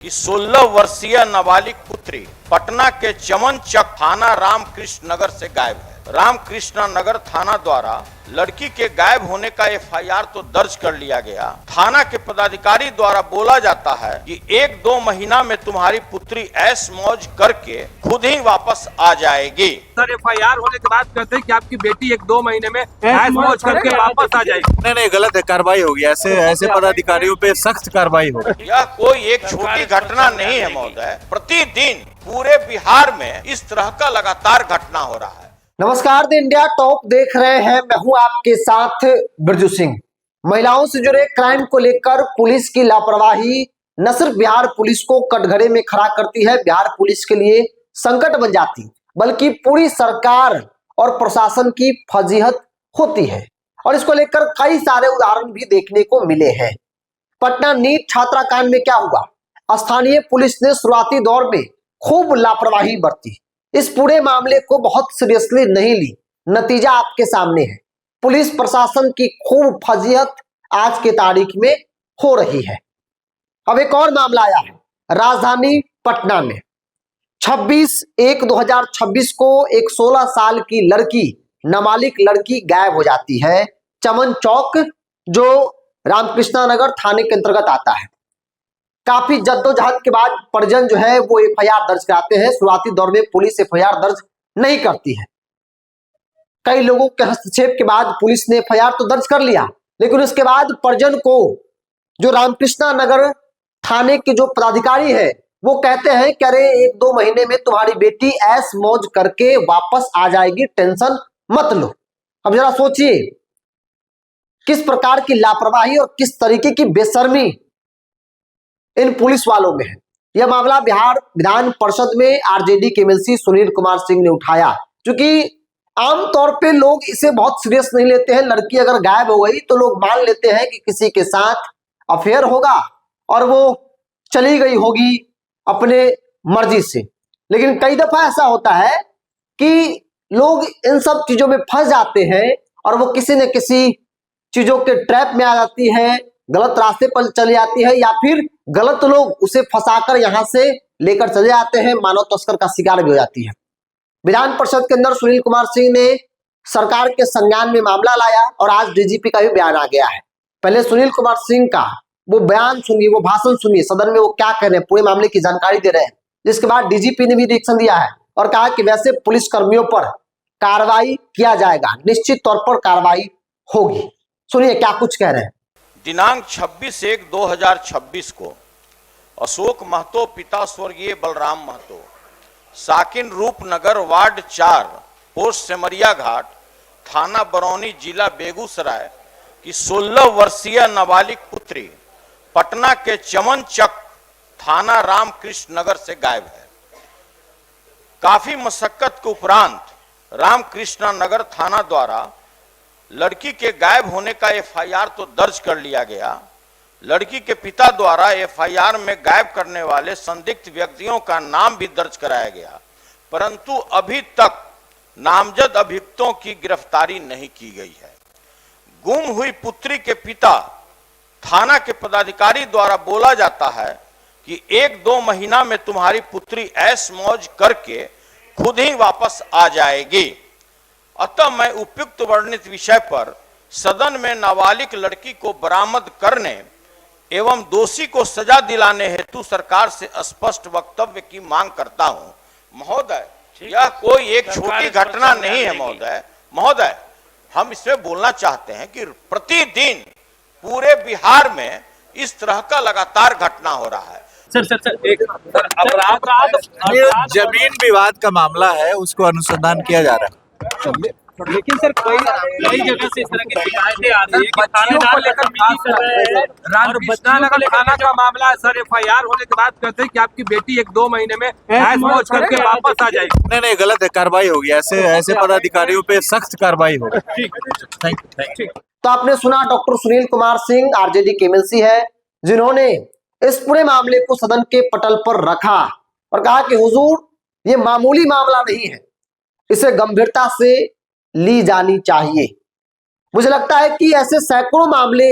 कि 16 वर्षीय नाबालिग पुत्री पटना के चमन चक थाना रामकृष्ण नगर से गायब है। रामकृष्ण नगर थाना द्वारा लड़की के गायब होने का एफआईआर तो दर्ज कर लिया गया। थाना के पदाधिकारी द्वारा बोला जाता है कि 1-2 महीना में तुम्हारी पुत्री ऐश मौज करके खुद ही वापस आ जाएगी। सर एफआईआर होने के बाद कहते हैं कि आपकी बेटी 1-2 महीने में ऐश मौज करके वापस आ जाएगी। नहीं, गलत है, कार्रवाई होगी। ऐसे पदाधिकारियों पे सख्त कार्रवाई होगी। यह कोई एक छोटी घटना नहीं है महोदय, प्रतिदिन पूरे बिहार में इस तरह का लगातार घटना हो रहा है। नमस्कार, द इंडिया टॉप देख रहे हैं। मैं हूं आपके साथ बिरजू सिंह। महिलाओं से जुड़े क्राइम को लेकर पुलिस की लापरवाही न सिर्फ बिहार पुलिस को कटघरे में खड़ा करती है, बिहार पुलिस के लिए संकट बन जाती, बल्कि पूरी सरकार और प्रशासन की फजीहत होती है। और इसको लेकर कई सारे उदाहरण भी देखने को मिले हैं। पटना नीट छात्राकांड में क्या हुआ? स्थानीय पुलिस ने शुरुआती दौर में खूब लापरवाही बरती, इस पूरे मामले को बहुत सीरियसली नहीं ली। नतीजा आपके सामने है। पुलिस प्रशासन की खूब फजीहत आज के तारीख में हो रही है। अब एक और मामला आया है राजधानी पटना में। 26/1/2026 को एक 16 साल की लड़की, नाबालिग लड़की गायब हो जाती है। चमन चौक जो रामकृष्ण नगर थाने के अंतर्गत आता है। काफी जद्दोजहद के बाद परिजन जो है वो एफआईआर दर्ज कराते हैं। शुरुआती दौर में पुलिस एफआईआर दर्ज नहीं करती है। कई लोगों के हस्तक्षेप के बाद पुलिस ने एफआईआर तो दर्ज कर लिया, लेकिन उसके बाद परिजन को जो रामकृष्ण नगर थाने के जो पदाधिकारी है वो कहते हैं कि अरे 1-2 महीने में तुम्हारी बेटी ऐश मौज करके वापस आ जाएगी, टेंशन मत लो। अब जरा सोचिए किस प्रकार की लापरवाही और किस तरीके की बेशर्मी इन पुलिस वालों में है। यह मामला बिहार विधान परिषद में आरजेडी के एमएलसी सुनील कुमार सिंह ने उठाया। क्योंकि आमतौर पे लोग इसे बहुत सीरियस नहीं लेते हैं। लड़की अगर गायब हो गई तो लोग मान लेते हैं कि किसी के साथ अफेयर होगा और वो चली गई होगी अपने मर्जी से। लेकिन कई दफा ऐसा होता है कि लोग इन सब चीजों में फंस जाते हैं और वो किसी न किसी चीजों के ट्रैप में आ जाती है, गलत रास्ते पर चली जाती है, या फिर गलत लोग उसे फंसाकर यहां से लेकर चले जाते हैं, मानव तस्कर का शिकार भी हो जाती है। विधान परिषद के अंदर सुनील कुमार सिंह ने सरकार के संज्ञान में मामला लाया और आज डीजीपी का भी बयान आ गया है। पहले सुनील कुमार सिंह का वो बयान सुनिए, वो भाषण सुनिए, सदन में वो क्या कह रहे हैं, पूरे मामले की जानकारी दे रहे हैं। जिसके बाद डीजीपी ने भी रिएक्शन दिया है और कहा कि वैसे पुलिस कर्मियों पर कार्रवाई किया जाएगा, निश्चित तौर पर कार्रवाई होगी। सुनिए क्या कुछ कह रहे हैं। दिनांक 26/1/2026 को अशोक महतो पिता स्वर्गीय बलराम महतो, साकिन रूपनगर वार्ड 4 पोस्ट सेमरिया घाट थाना बरौनी जिला बेगूसराय की 16 वर्षीय नाबालिग पुत्री पटना के चमन चक थाना रामकृष्ण नगर से गायब है। काफी मशक्कत के उपरांत रामकृष्ण नगर थाना द्वारा लड़की के गायब होने का एफआईआर तो दर्ज कर लिया गया। लड़की के पिता द्वारा एफआईआर में गायब करने वाले संदिग्ध व्यक्तियों का नाम भी दर्ज कराया गया, परंतु अभी तक नामजद अभियुक्तों की गिरफ्तारी नहीं की गई है। गुम हुई पुत्री के पिता थाना के पदाधिकारी द्वारा बोला जाता है कि 1-2 महीना में तुम्हारी पुत्री ऐश मौज करके खुद ही वापस आ जाएगी। अतः मैं उपयुक्त वर्णित विषय पर सदन में नाबालिग लड़की को बरामद करने एवं दोषी को सजा दिलाने हेतु सरकार से स्पष्ट वक्तव्य की मांग करता हूं। महोदय, यह कोई एक छोटी घटना नहीं है महोदय, हम इसमें बोलना चाहते हैं कि प्रतिदिन पूरे बिहार में इस तरह का लगातार घटना हो रहा है। सर एक अपराध जमीन विवाद का मामला है, उसको अनुसंधान किया जा रहा है। लेकिन सर कई जगह से इस तरह की शिकायतें आ रही है कि थानेदार को लेकर रामकृष्ण नगर थाना का मामला है। सर एफआईआर होने के बाद कहते हैं कि आपकी बेटी 1-2 महीने में ऐश मौज करके वापस आ जाएगी। नहीं, गलत है, कार्रवाई होगी। ऐसे पदाधिकारियों पे सख्त कार्रवाई होगी। Thank you. तो आपने सुना डॉक्टर सुनील कुमार सिंह आरजेडी के एमएलसी है, जिन्होंने इस पूरे मामले को सदन के पटल पर रखा और कहा कि हुजूर ये मामूली मामला नहीं है, इसे गंभीरता से ली जानी चाहिए। मुझे लगता है कि ऐसे सैकड़ों मामले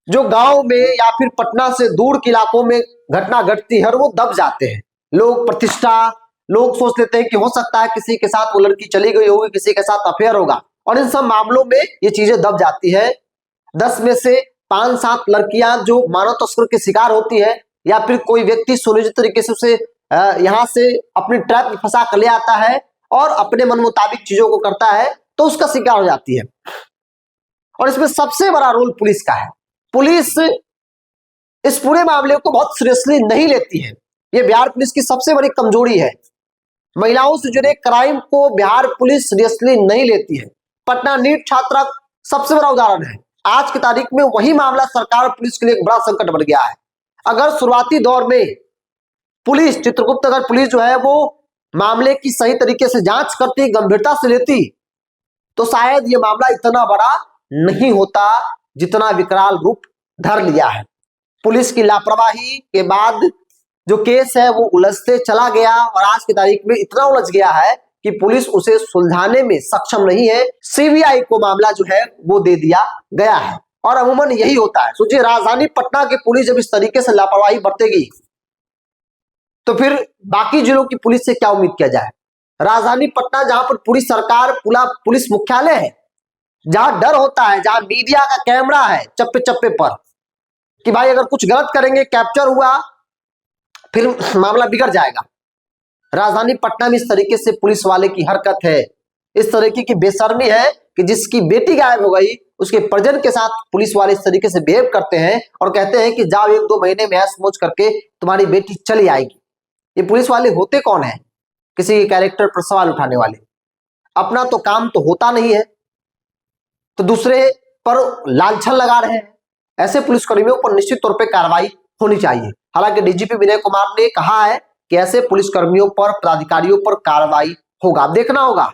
जो गांव में या फिर पटना से दूर के इलाकों में घटना घटती है और वो दब जाते हैं। लोग प्रतिष्ठा, लोग सोच लेते हैं कि हो सकता है किसी के साथ वो लड़की चली गई होगी, किसी के साथ अफेयर होगा, और इन सब मामलों में ये चीजें दब जाती है। 10 में से 5-7 लड़कियां जो मानव तस्कर के शिकार होती है या फिर कोई व्यक्ति सुनियोजित तरीके से उसे यहां से अपनी ट्रैप में फंसा कर ले आता है और अपने मन मुताबिक चीजों को करता है, तो उसका शिकार हो जाती है। और इसमें सबसे बड़ा रोल पुलिस का है। पुलिस इस पूरे मामले को बहुत सीरियसली नहीं लेती है। यह बिहार पुलिस की सबसे बड़ी कमजोरी है। महिलाओं से जुड़े क्राइम को बिहार पुलिस सीरियसली नहीं लेती है। पटना नीट छात्रा सबसे बड़ा उदाहरण है। आज की तारीख में वही मामला सरकार और पुलिस के लिए एक बड़ा संकट बन गया है। अगर शुरुआती दौर में पुलिस, चित्रगुप्त नगर पुलिस जो है वो मामले की सही तरीके से जांच करती, गंभीरता से लेती, तो शायद ये मामला इतना बड़ा नहीं होता जितना विकराल रूप धर लिया है। पुलिस की लापरवाही के बाद जो केस है वो उलझते चला गया और आज की तारीख में इतना उलझ गया है कि पुलिस उसे सुलझाने में सक्षम नहीं है। सीबीआई को मामला जो है वो दे दिया गया है और अमूमन यही होता है। सोचिए, राजधानी पटना की पुलिस जब इस तरीके से लापरवाही बरतेगी तो फिर बाकी जिलों की पुलिस से क्या उम्मीद किया जाए। राजधानी पटना जहां पर पूरी सरकार, पूरा पुलिस मुख्यालय है, जहां डर होता है, जहां मीडिया का कैमरा है चप्पे चप्पे पर कि भाई अगर कुछ गलत करेंगे, कैप्चर हुआ, फिर मामला बिगड़ जाएगा। राजधानी पटना में इस तरीके से पुलिस वाले की हरकत है, इस तरीके की बेशर्मी है कि जिसकी बेटी गायब हो गई उसके परिजन के साथ पुलिस वाले इस तरीके से बिहेव करते हैं और कहते हैं कि जाओ 1-2 महीने में ऐश मौज करके तुम्हारी बेटी चली आएगी। ये पुलिस वाले होते कौन है? किसी कैरेक्टर पर सवाल उठाने वाले। अपना तो काम तो होता नहीं है तो दूसरे पर लांछन लगा रहे हैं। ऐसे पुलिसकर्मियों पर निश्चित तौर पर कार्रवाई होनी चाहिए। हालांकि डीजीपी विनय कुमार ने कहा है कि ऐसे पुलिसकर्मियों पर, पदाधिकारियों पर कार्रवाई होगा। देखना होगा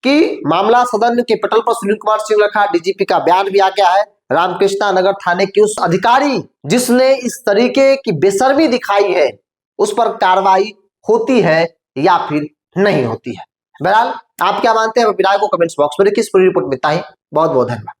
कि मामला सदन के पटल पर सुनील कुमार सिंह रखा, डीजीपी का बयान भी आ गया है। रामकृष्णा नगर थाने के उस अधिकारी जिसने इस तरीके की बेशर्मी दिखाई है उस पर कार्रवाई होती है या फिर नहीं होती है। बहरहाल आप क्या मानते हैं, विराय को कमेंट्स बॉक्स में लिखिए। इस पूरी रिपोर्ट में इतना ही। बहुत बहुत धन्यवाद।